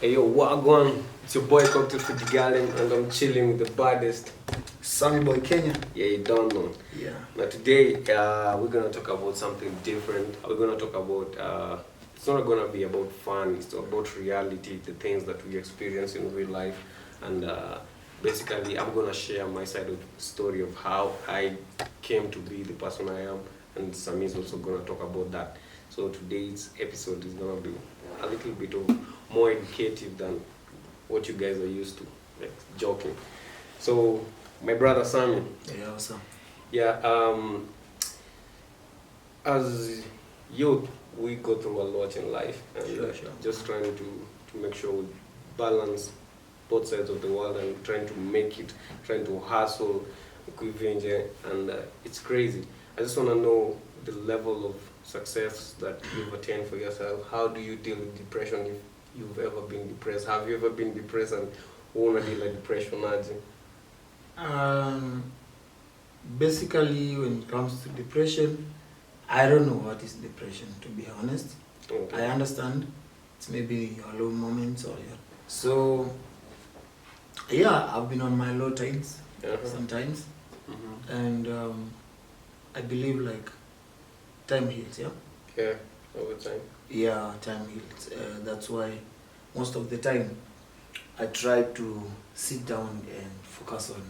Hey yo, Wagwan, it's your boy Cocktail for the Garden, and I'm chilling with the baddest Sammyboy Kenya. Yeah, you don't know. Yeah. Now today, we're gonna talk about something different. We're gonna talk about. It's not gonna be about fun. It's about reality, the things that we experience in real life, and basically, I'm gonna share my side of the story of how I came to be the person I am, and Sammy is also gonna talk about that. So today's episode is gonna be a little bit of more educative than what you guys are used to, like joking. So my brother Sammy. Yeah, awesome. Yeah, as youth, we go through a lot in life, and Sure. just trying to make sure we balance both sides of the world and trying to make it, trying to hustle, and it's crazy. I just want to know the level of success that you've attained for yourself. How do you deal with depression if you've ever been depressed? Have you ever been depressed and want to deal with depression? Basically, when it comes to depression, I don't know what is depression, to be honest. Okay. I understand it's maybe your low moments or your... So, yeah, I've been on my low times sometimes. Mm-hmm. And I believe like time heals, yeah? Yeah, over time. Yeah, time heals. That's why most of the time I try to sit down and focus on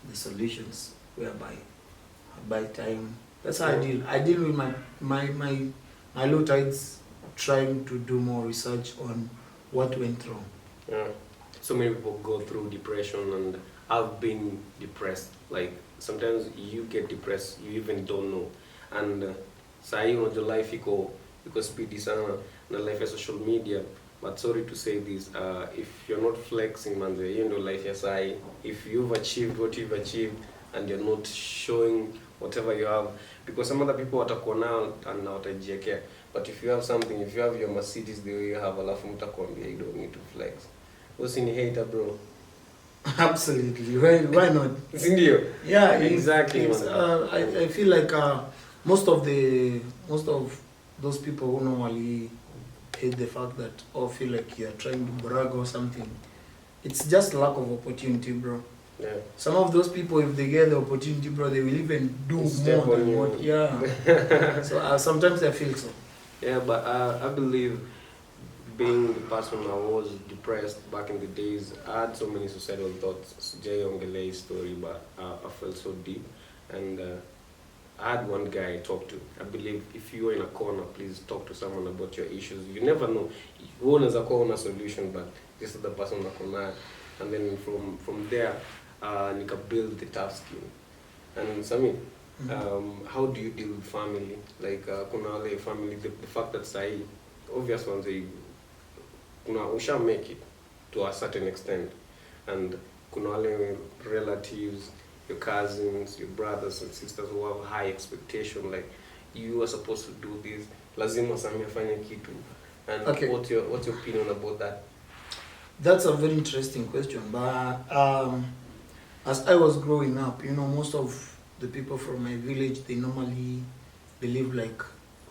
the solutions whereby I buy time. That's how I deal. I deal with my low tides, trying to do more research on what went wrong. Yeah. So many people go through depression, and I've been depressed. Like sometimes you get depressed, you even don't know. And sahi unajua life iko speedy sana na life ya social media. But sorry to say this, if you're not flexing, man, you know life ya sahi. If you've achieved what you've achieved and you're not showing whatever you have, because some other people watakuwa nao and watajiekea. But if you have something, if you have your Mercedes the way you have, alafu mtakwambia you don't need to flex. Usini hater, bro. Absolutely. Why not? Sindio? Yeah, exactly. I feel like most of those people who normally hate the fact that or feel like you're trying to brag or something, it's just lack of opportunity, bro. Yeah. Some of those people, if they get the opportunity, bro, they will even do Step more on than you. what. Yeah. So sometimes I feel so. Yeah, but I believe being the person I was depressed back in the days, I had so many suicidal thoughts. Jay Ongele's story, but I felt so deep. And I had one guy I talked to. I believe if you are in a corner, please talk to someone about your issues. You never know. One is a corner solution, but this is the person that can. And then from there, nika build the tough skin. And Sami, how do you deal with family? Like kuna wale family, the fact that sahi, obvious ones, kuna usha make it to a certain extent, and kuna wale relatives, your cousins, your brothers and sisters who have high expectation, like you are supposed to do this, lazima Sami afanye kitu. And okay. What's your opinion about that? That's a very interesting question, but as I was growing up, you know, most of the people from my village, they normally believe like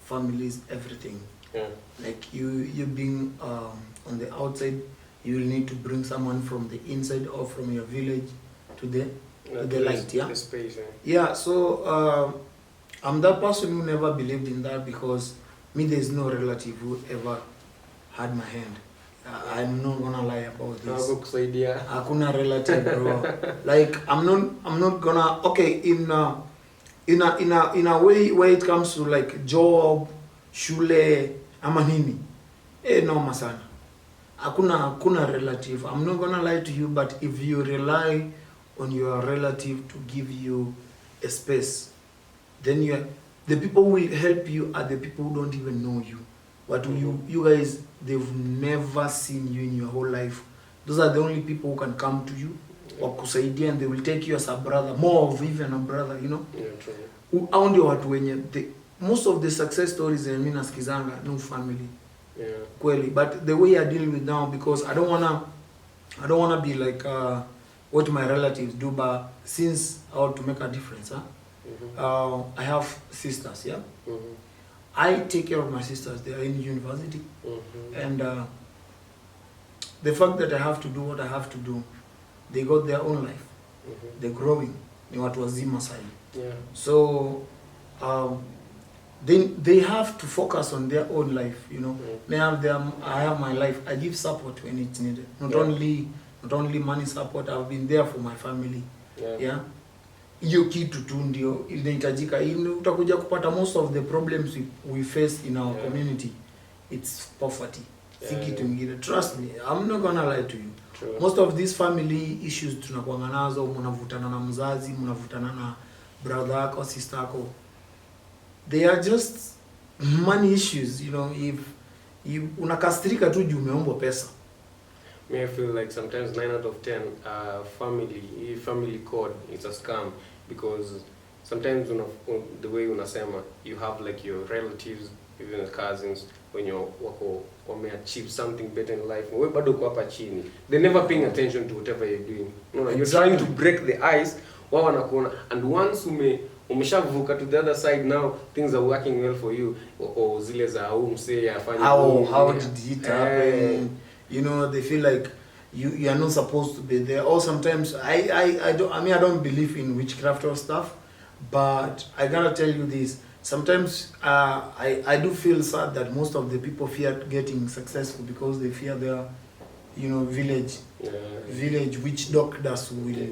family is everything. Yeah. Like you being on the outside, you will need to bring someone from the inside or from your village to the light, yeah? The space, Yeah, so I'm that person who never believed in that because me, there's no relative who ever had my hand. I'm not gonna lie about this. Hakuna relative, bro. Like I'm not gonna. Okay, in a way where it comes to like job, shule, ama nini, noma sana. Hakuna relative. I'm not gonna lie to you, but if you rely on your relative to give you a space, then the people who will help you are the people who don't even know you. But you guys, they've never seen you in your whole life. Those are the only people who can come to you or kusaidia, and they will take you as a brother, more of even a brother, you know. Yeah, true. Only watu wenye most of the success stories mimi nasikizanga no family. Yeah. Kweli, but the way I deal with now, because I don't wanna be like what my relatives do, but since I want to make a difference, I have sisters, yeah. I take care of my sisters. They are in university, and the fact that I have to do what I have to do, they got their own life. They're growing. Ni watu wazima sasa. Yeah. So they have to focus on their own life, you know. They have I have my life. I give support when it's needed. Not only money support. I've been there for my family. Yeah. Hiyo kitu tu ndio inahitajika. Utakuja kupata most of the problems we face in our community, it's poverty. Si kitu kingine. Trust me, I'm not gonna lie to you. True. Most of these family issues tunakuanga nazo, mnavutana na mzazi, mnavutana na brother yako, sister yako. They are just money issues, you know. If you unakasirika tu juu umeombwa pesa. Me, I feel like sometimes 9 out of 10 family code is a scam, because sometimes the way unasema, you have like your relatives, even cousins, when you're achieve something better in life, we bado uko hapa chini. They're never paying attention to whatever you're doing. No, you're trying to break the ice, wao wanakuona, and once umeshavuka to the other side, now things are working well for you. Or zile za mse afanye how did it happen? You know, they feel like you are not supposed to be there. Or sometimes I don't believe in witchcraft or stuff, but I gotta tell you this. Sometimes I do feel sad that most of the people fear getting successful because they fear their, you know, village witch doctors will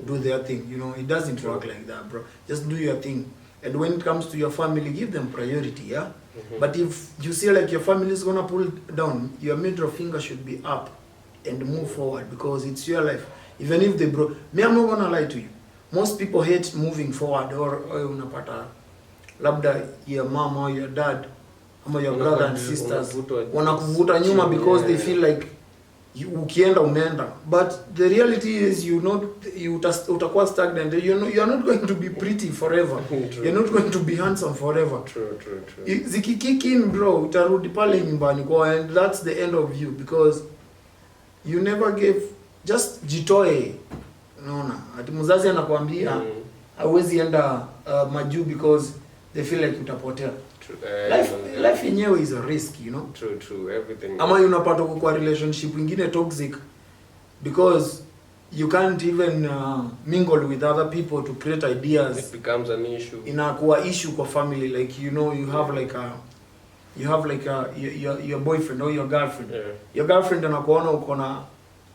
do their thing. You know, it doesn't work like that, bro. Just do your thing. And when it comes to your family, give them priority, yeah? But if you see like your family is gonna pull down, your middle finger should be up and move forward, because it's your life. Even if they broke, me, I'm not gonna lie to you. Most people hate moving forward, or unapata labda your mom or your dad or your brother and sisters wanakuvuta nyuma because they feel like ukienda unaenda, but the reality is utakuwa stagnant. You're not going to be pretty forever. You're not going to be handsome forever. True. Zikikick in, bro, utarudi pale nyumbani kwa, and that's the end of you, because you never gave. Just jitoe. Unaona, ati mzazi anakuambia hauwezi enda majuu because they feel like utapotea. Life yenyewe is a risk, you know. True, everything. Ama unapata kwa relationship ingine toxic because you can't even mingle with other people to create ideas. It becomes an issue. Inakuwa issue kwa family, like, you know, you have like your boyfriend or your girlfriend. Your girlfriend anakuona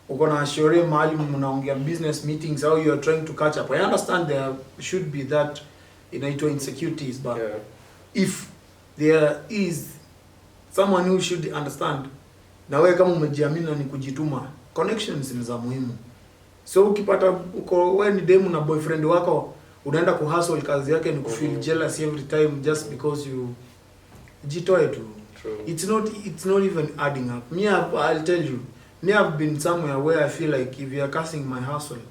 uko na shore mahali mnaongea business meetings, how you are trying to catch up. I understand there should be that inaitwa insecurities, but if there is someone who should understand, na wewe kama umejiamini ni kujituma, connections ni za muhimu. So ukipata uko wewe ni demu na boyfriend wako unaenda kuhustle, kazi yake ni kufeel jealous every time just because you jitoe tu. It's not even adding up. I'll tell you, I've been somewhere where I feel like if you're cursing my hustle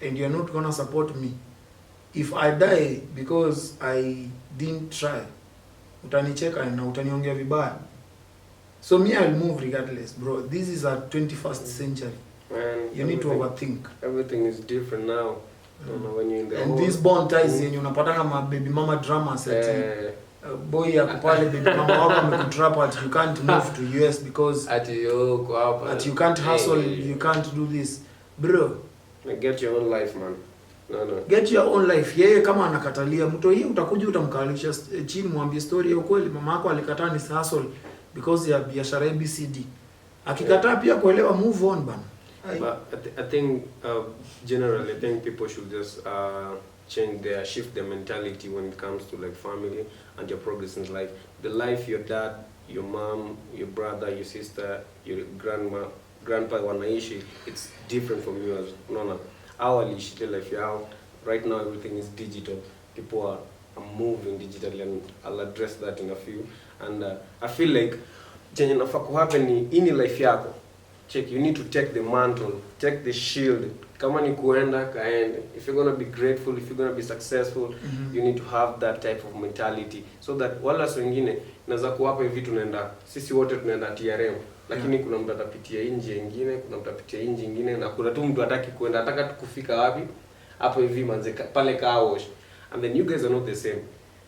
and you're not gonna support me, if I die because I didn't try, utanicheka na utaniongea vibaya. So I'll move regardless, bro. This is a 21st century. Man, you need to overthink. Everything is different now. When you're in the and these bond ties yenye unapatana ma baby mama dramas boy akupale baby mama wako amekutrap at you can't move to US because at you can't hustle, you can't do this, bro. Get your own life, man. No. Get your own life. Yeye kama anakatalia mtu hii, utakuja utamkalisha chini, mwambie story ya ukweli. Mama yako alikataa ni hustle because ya biashara ABCD. Akikataa pia kuelewa, move on bana. But I think generally I think people should just shift their mentality when it comes to like family and your progress in life. The life your dad, your mom, your brother, your sister, your grandpa wanaishi, it's different from yours. No. Our life yao right now, everything is digital. People are moving digitally, and I'll address that in a few. And I feel like chenye nafaa kuhappen ni ini life yako. Check, you need to take the mantle, take the shield. Kama ni kuenda kaende. If you're gonna be grateful, if you're gonna be successful, you need to have that type of mentality, so that wala wengine naweza kuwapa hivi, tunaenda sisi wote tunaenda TRM, lakini kuna mtu atapitia nje nyingine, kuna mtu atapitia nje nyingine, na kuna tu mtu hataki kuenda, ataka tukufika wapi hapo hivi manze pale car wash, and then you guys are not the same.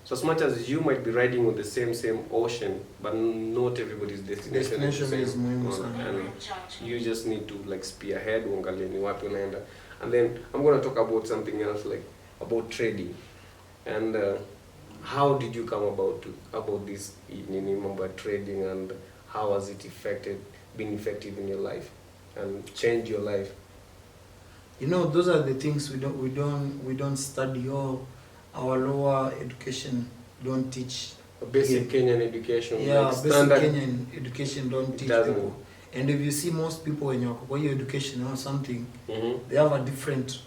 So as much as you might be riding on the same ocean, but not everybody's destination is muhimu sana. And you just need to like spearhead uangalie ni wapi unaenda. And then I'm going to talk about something else, like about trading. And how did you come about this about trading, and how has it been effective in your life and changed your life? You know, those are the things we don't study, or our lower education don't teach. Basic Kenyan education. Yeah, like basic Kenyan education don't teach people. And if you see most people when you're education or something, they have a different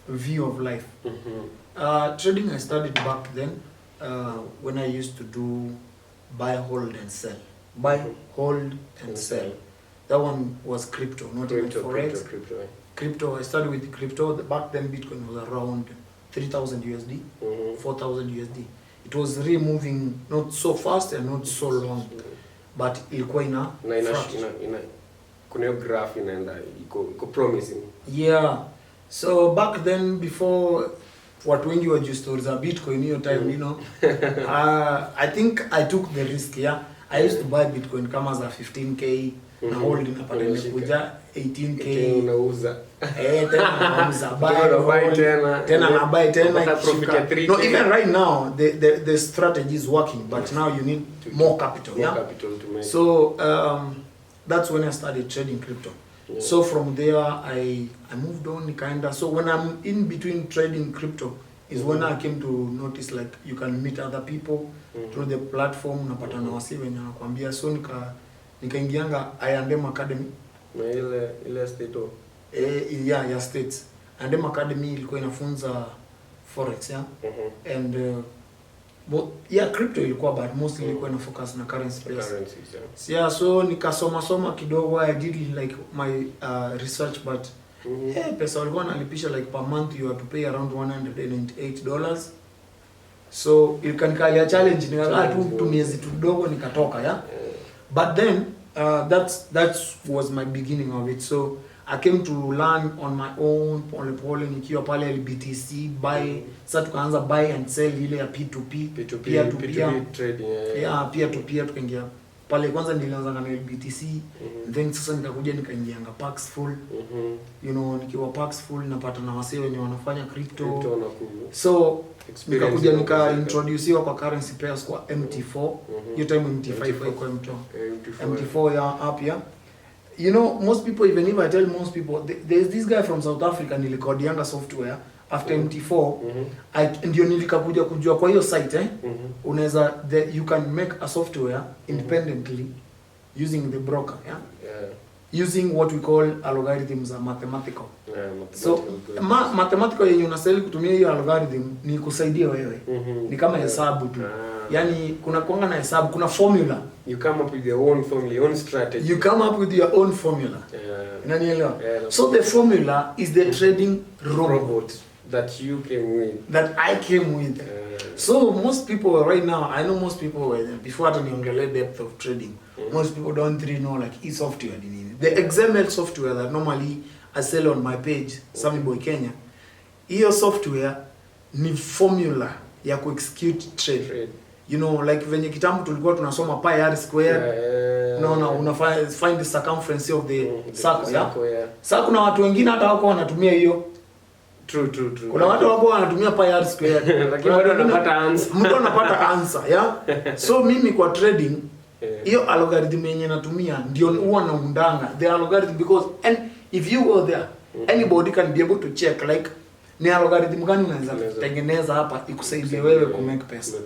view of life. Trading I studied back then when I used to do buy, hold and sell. Buy, hold and sell. That one was crypto, not even Forex. Crypto, I started with crypto. Back then Bitcoin was around 3,000 USD, 4,000 USD. It was really moving not so fast and not so long, but ilikuwa ina kuna graph inaenda iko promising. Yeah. So back then, before watu wengi wajua stories za Bitcoin hiyo time, you know, I think I took the risk, yeah. I used to buy Bitcoin kama za 15k na hold inapata imekuja 18k unauza. Tena unauza tena na buy tena. No, even right now the strategy is working, but now you need more capital, yeah. Capital to make. So that's when I started trading crypto. Yeah. So from there I moved on kinda. So when I'm in between trading crypto is when I came to notice like you can meet other people through the platform, napata na wasi wenye wanakuambia. So nikaingianga I&M Academy na ile state o ya states. I&M Academy ilikuwa inafunza Forex, yeah. And but yeah, crypto ilikuwa, but mostly ilikuwa na focus na currency pairs. Yeah, so nikasoma kidogo. I did like my research, but pesa walikuwa nalipisha like per month you have to pay around $198. So ilikanika challenge, nikakaa tu miezi kidogo nikatoka, yeah. But then that was my beginning of it. So I came to learn on my own, pole nikiwa pale LBTC, buy, sasa tukaanza buy and sell ile ya P2P trading. Yeah, peer tukaingia pale. Kwanza nilianza na LBTC, then sasa nikakuja nikaingianga Paxful. You know, nikiwa Paxful napata na wasee wenye wanafanya crypto. So nikakuja introducewa kwa currency pairs kwa MT4. Hiyo time MT5 kwa MT4 ya app, yeah. You know, most people, even if I tell most people, there's this guy from South Africa nilikodianga software after MT4. Ndio nilikakuja kujua kwa hiyo site, unaweza you can make a software independently using the broker, yeah. Using what we call algorithms are mathematical. So mathematical yenye unasali kutumia hiyo algorithm ni kusaidia wewe. Ni kama hesabu tu. Yani kuna kuanga na hesabu, kuna formula. You come up with your own formula, your own strategy. You come up with your own formula. Unanielewa? So the formula is the trading robot that you came with. That I came with. So most people right now, I know most people before hata niongelee depth of trading, most people don't really know like e-software ni nini. The XML software that normally I sell on my page, Sammyboy Kenya, hiyo software ni formula ya ku-execute trade. You know, like venye kitambo tulikuwa tunasoma pi r squared. Una find the circumference of the circle, yeah? Sasa kuna watu wengine hata wako wanatumia hiyo. True. Kuna watu wako wanatumia pi r squared. Lakini watu wanapata answer. Mtu anapata answer, yeah? So mimi kwa trading, hiyo algorithm yenye natumia ndio huwa naundanga the algorithm, because and if you go there, anybody can be able to check like ni algorithm gani unaweza kutengeneza hapa ikusaidie wewe ku make pesa.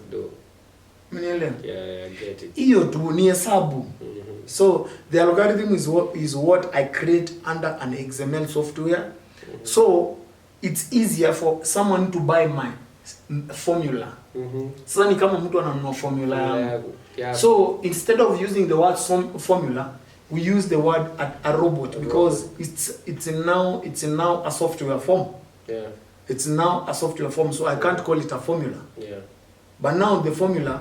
Mnielewa? Yeah, I get it. Hiyo tu ni hesabu. So the algorithm is what I create under an XML software. So it's easier for someone to buy my formula. Sasa ni kama mtu ananunua formula yangu. So instead of using the word formula, we use the word a robot, because it's now a software form. Yeah. It's now a software form, so I can't call it a formula. Yeah. But now the formula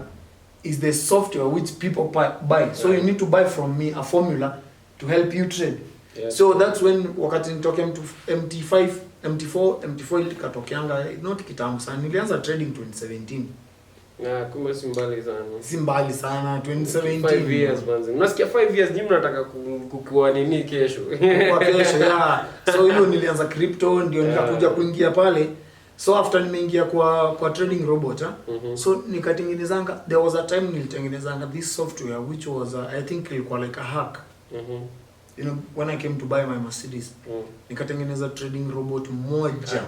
is the software which people buy. So you need to buy from me a formula to help you trade. Yeah. So that's when wakati nitoke MT4 ilikatokeanga not kitambo sana. Nilianza trading 2017. Na kumbe si mbali sana. Si mbali sana 2017. 5 years manzi. Unasikia 5 years nyinyi mnataka kukua nini kesho? Kwa kesho yeah. So hiyo nilianza crypto ndio nikakuja kuingia pale. So after nimeingia kwa trading robot so nikatengenezanga, there was a time nilitengenezanga this software which was I think ilikuwa like a hack. You know, when I came to buy my Mercedes, nikatengeneza trading robot moja.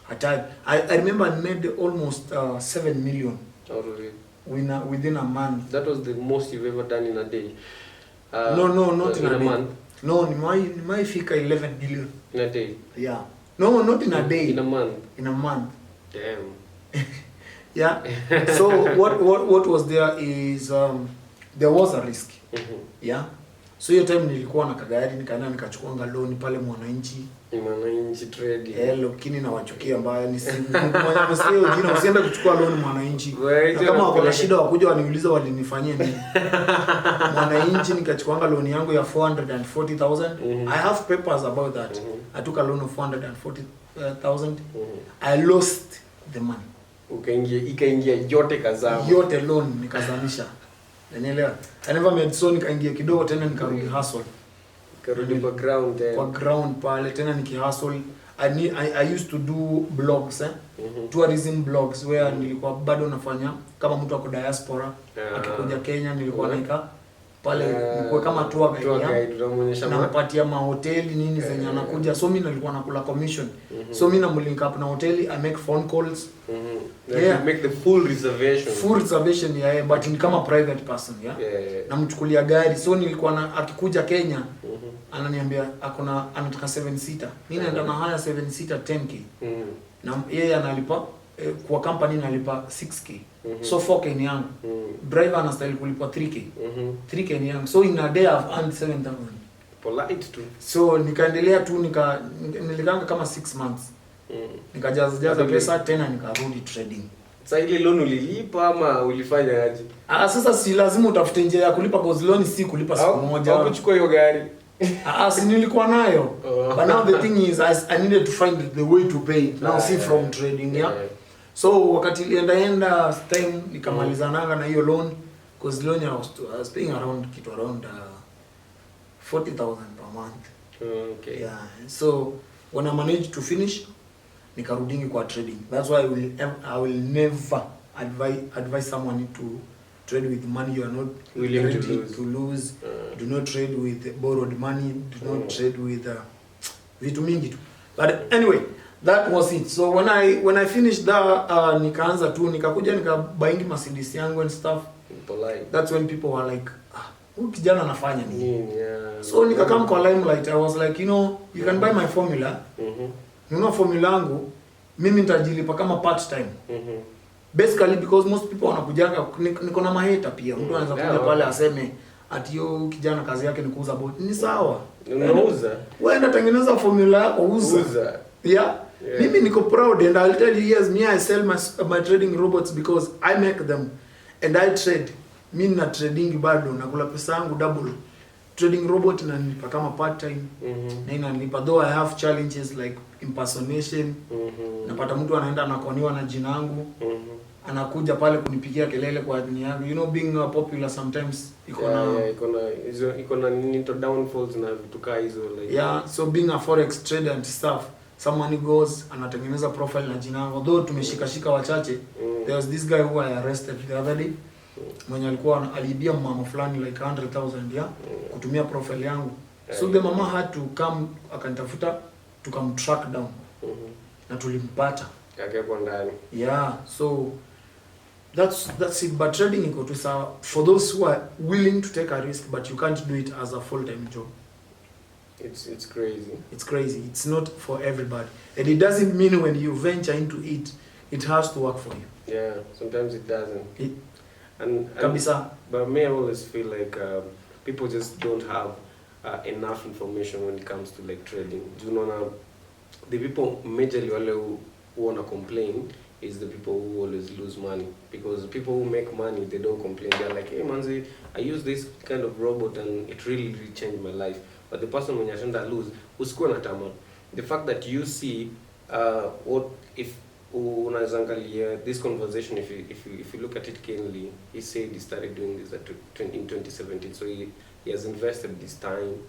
Hatari. I remember I made almost 7 million. Oh, really? Within a month. That was the most you've ever done in a day? No, not in a month. No, nimai fika 11 million. In a day? Yeah. No, not in a day. In a month? In a month. Damn. Yeah. So what was there is there was a risk. Yeah. So hiyo time nilikuwa na kagari nikaenda nikachukua loan pale Mwananchi. Mwananchi trade. Lakini nawachukia mbaya ni simu. Msio jina usiende kuchukua loan Mwananchi. Kama wako na shida wakuja waniuliza walinifanyia nini. Mwananchi nikachukua loan yangu ya 440,000. I have papers about that. I took a loan of 440,000. I lost the money. Ikaingia yote kazama. Yote loan nikazamisha. Unaelewa? I never made so nikaingia kidogo tena nikarudi hustle. Karudi background tena. Kwa ground pale tena nikihustle. I used to do blogs tourism blogs where nilikuwa bado nafanya kama mtu ako diaspora akikuja Kenya nilikuwa naika pale nilikuwa kama tour guide tunamuonyesha nampatia mahoteli nini zenye anakuja, so mimi nilikuwa nakula commission. So mimi namlink up na hoteli, I make phone calls. You make the full reservation yeah, but ni kama private person namchukulia gari, so nilikuwa akikuja Kenya ananiambia anataka 7 seater, mimi naenda na haya 7 seater 10k na yeye analipa kwa company nalipa 6k so 4k ni yangu. Driver anastahili kulipa 3k 3k ni yangu, so in a day I've earned 7,000. Polite too. So nikaendelea tu nilikanga kama 6 months nikajaza pesa tena nikarudi trading. Sasa ile loan ulilipa ama ulifanya aje? Sasa si lazima utafute njia ya kulipa, cause loan si kulipa siku moja. Au kuchukua hiyo gari? Si nilikuwa nayo. But now the thing is I needed to find the way to pay. Now see from trading So wakati ilienda time nikamalizananga na hiyo loan, cause loan I was paying around 40,000 per month. Okay. Yeah. So when I managed to finish nikarudingi kwa trading. That's why I will never advise someone to trade with money you are not willing to lose. Do not trade with borrowed money. Do not trade with vitu mingi tu. But anyway, that was it. So when I finished that nikaanza tu nikakuja nikabaingi Mercedes yangu and stuff. Polite. That's when people were like, huyu kijana anafanya nini? So So nikakam kwa limelight. I was like, you can buy my formula. Formula yangu mimi nitajilipa kama part time. Basically because most people wanakujanga niko na maheta pia. Mtu anaweza kuja pale aseme ati yo kijana kazi yake ni kuuza boat. Ni sawa. Unauza. Wewe unatengeneza formula yako uza. Yeah. Mimi niko proud and I'll tell you yes, me I sell my trading robots because I make them and I trade. Mimi na trading bado nakula pesa yangu double. Trading robot inanipa kama part time. Na inanipa though I have challenges like impersonation. Napata mtu anaenda anakoniwa na jina langu. Anakuja pale kunipigia kelele kwa jina yangu. Being popular sometimes iko na nito downfalls na tukaa hizo like. Yeah, so being a forex trader and stuff, someone goes anatengeneza profile na jina langu. Though tumeshika wachache. There was this guy who I arrested the other day. Mwenye alikuwa alibia mama fulani like 100,000 kutumia profile yangu. So the mama had to come akanitafuta to come track down. Na tulimpata. Akaekwa ndani. Yeah, so that's it. But trading iko tu sawa for those who are willing to take a risk but you can't do it as a full-time job. It's crazy. It's crazy. It's not for everybody. And it doesn't mean when you venture into it, it has to work for you. Yeah, sometimes it doesn't. Kabisa. But me, I always feel like people just don't have enough information when it comes to like trading. Do you know now? The people majorly who wanna complain is the people who always lose money, because people who make money, they don't complain. They're like, hey manzi, I use this kind of robot and it really changed my life. But the person when you lose, who's going to the fact that you see what if unaweza angalia this conversation, if you look at it keenly, he said he started doing this in 2017, so he has invested this time,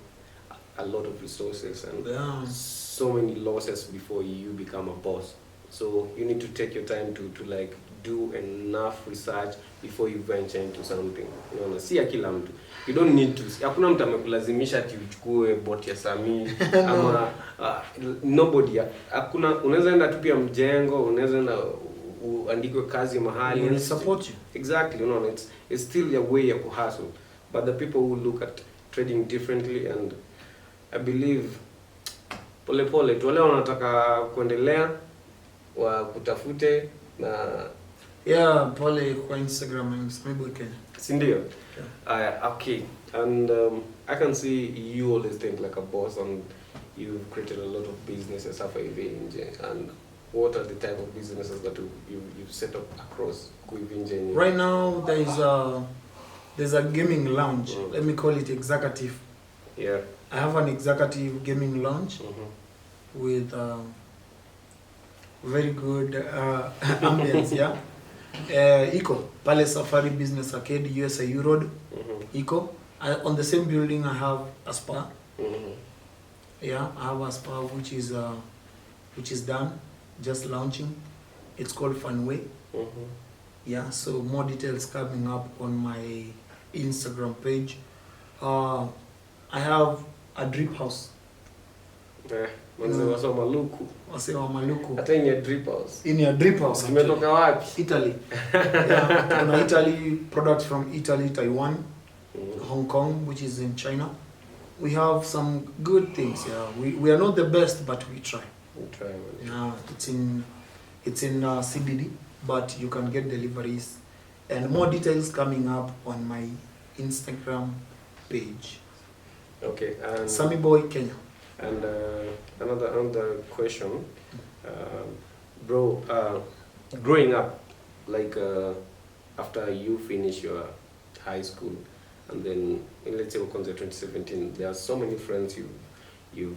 a lot of resources, and so many losses before you become a boss. So you need to take your time to like do enough research before you venture into something. You know, si kila mtu. You don't need to. Hakuna mtu amekulazimisha ati uchukue bot ya Sammy ama nobody. Hakuna, unaweza enda tu pia mjengo, unaweza enda uandikwe kazi mahali and support you. Exactly, you know, it's still a way ya kuhustle. But the people who look at trading differently, and I believe pole tu wale wanataka kuendelea wa kutafute na pole kwa Instagram and Sammyboy Kenya. Si ndio? Okay. And I can see you always think like a boss, and you've created a lot of businesses hapa hivi nje. And what are the type of businesses that you've set up across hivi nje? Right now there's a gaming lounge. Let me call it executive. Yeah. I have an executive gaming lounge with very good ambience, yeah. Iko Pale Safari Business Arcade, USIU Road. Iko on the same building. I have a spa. Yeah, I have a spa which is done, just launching. It's called Funway. Yeah, so more details coming up on my Instagram page. I have a drip house. Wase maluku. Hata in your drip house. In your drip house. Umetoka wapi? Italy. Yeah, kuna Italy, products from Italy, Taiwan, Hong Kong, which is in China. We have some good things. Yeah, we are not the best, but we try. We try. Yeah, it's in CBD, but you can get deliveries, and more details coming up on my Instagram page. Okay. And Sammyboy Kenya. And another question, bro. Growing up, like after you finish your high school, and then let's say we consider 2017, there are so many friends you've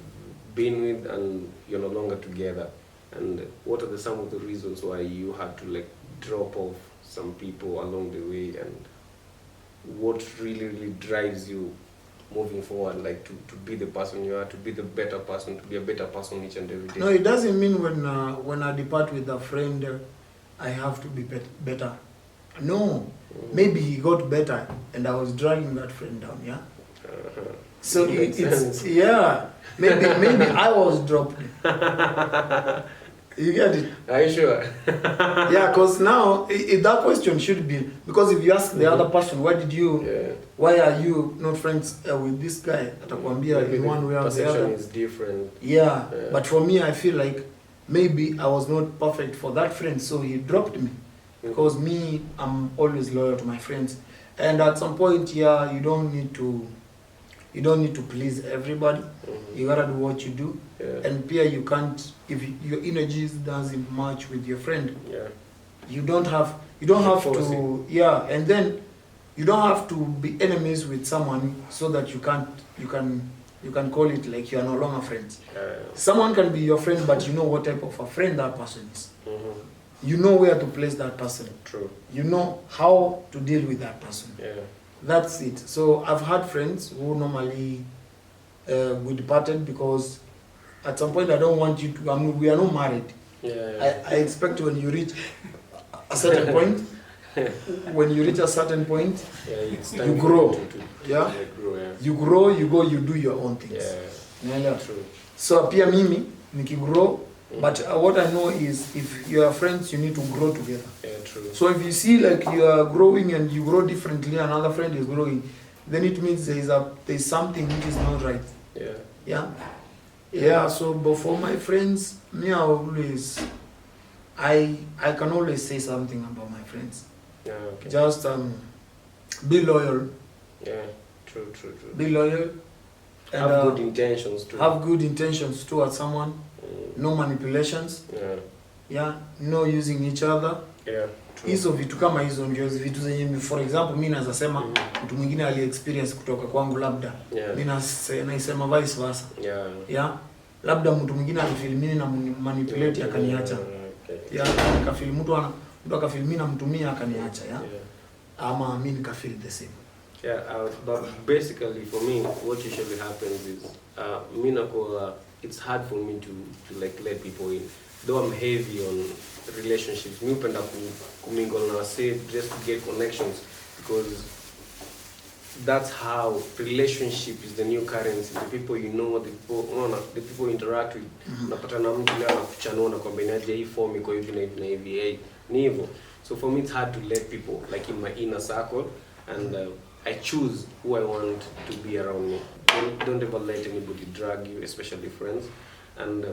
been with, and you're no longer together. And what are some of the reasons why you had to like drop off some people along the way, and what really drives you moving forward, like to be the person you are, to be the better person, to be a better person each and every day? No, it doesn't mean when I depart with a friend, I have to be better. No, maybe he got better, and I was dragging that friend down. Yeah. So it's yeah. Maybe I was dropped. You get it? Are you sure? Yeah, because now that question should be, because if you ask the other person, why are you not friends with this guy? Atakwambia in one way or the other. Perception is different. Yeah, but for me, I feel like maybe I was not perfect for that friend, so he dropped me. Because me, I'm always loyal to my friends, and at some point, yeah, you don't need to please everybody. You gotta do what you do, and Pia, you can't, if your energies doesn't match with your friend, you don't have to, and then you don't have to be enemies with someone so that you can call it like you are no longer friends. Someone can be your friend, but you know what type of a friend that person is. You know where to place that person. True. You know how to deal with that person. That's it. So I've had friends who normally we departed because at some point I don't want you to, we are not married. I expect when you reach a certain point, you grow. You grow, you go, you do your own things. True. So pia mimi nikigrow, but what I know is if you are friends, you need to grow together. True. So if you see like you are growing and you grow differently, another friend is growing, then it means there's something which is not right. So but for my friends, me I can always say something about my friends. Just be loyal. True. Be loyal. And have good intentions too. Have good intentions towards someone. No manipulations. No using each other. Hizo vitu kama hizo ndio vitu zenye, for example, mimi naweza sema mtu mwingine ali experience kutoka kwangu, labda mimi naisema vice versa. Labda mtu mwingine alifeel mimi na manipulate akaniacha. Okay. Yeah, nikafeel mtu akafeel mimi namtumia akaniacha, yeah. Ama mimi nikafeel the same. Yeah, but basically for me, what usually happens is, it's hard for me to like let people in. Though I'm heavy on relationships, me upenda kumingle na say just to get connections, because that's how relationship is the new currency. The people you know, the people you interact with. Unapata na mtu leo anakuchanua na kwamba inaje hii form iko hivi na hivi na hivi, ni hivyo. So for me it's hard to let people like in my inner circle, and I choose who I want to be around me. Don't ever let anybody drag you, especially friends. And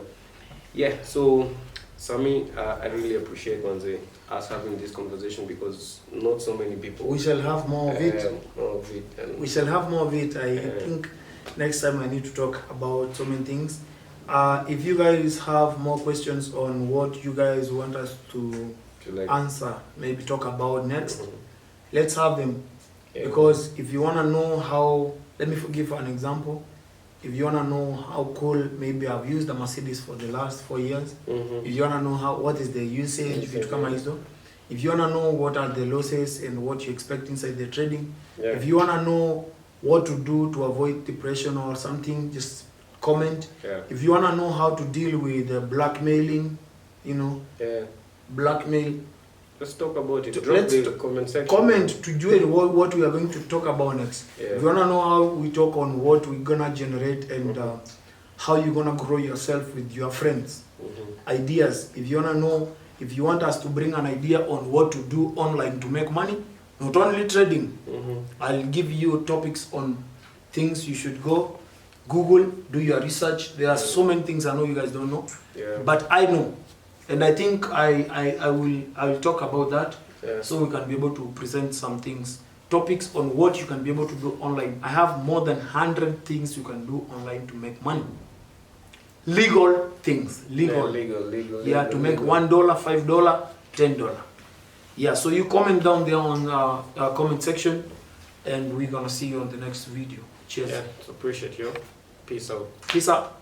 yeah, so Sammy, I really appreciate us having this conversation, because not so many people. We shall have more of it. We shall have more of it. I think next time I need to talk about so many things. If you guys have more questions on what you guys want us to like answer, maybe talk about next, let's have them. Yeah. Because if you want to know how, let me give an example. If you want to know how cool, maybe I've used the Mercedes for the last 4 years. If you want to know what is the usage, if you want to know what are the losses and what you expect inside the trading, if you want to know what to do to avoid depression or something, just comment. If you want to know how to deal with blackmailing, blackmail, let's talk about it. Drop the comment section. Comment to do what we are going to talk about next. If you want to know how we talk on what we're going to generate and how you're going to grow yourself with your friends. Ideas. If you want to know, if you want us to bring an idea on what to do online to make money, not only trading, I'll give you topics on things you should go, Google, do your research. There are so many things I know you guys don't know, but I know. And I think I will talk about that, so we can be able to present some things, topics on what you can be able to do online. I have more than 100 things you can do online to make money. Legal things, legal. Yeah, to make $1, $5, $10. Yeah, so you comment down there on comment section, and we're gonna see you on the next video. Cheers. Yeah, so appreciate you. Peace out. Peace out.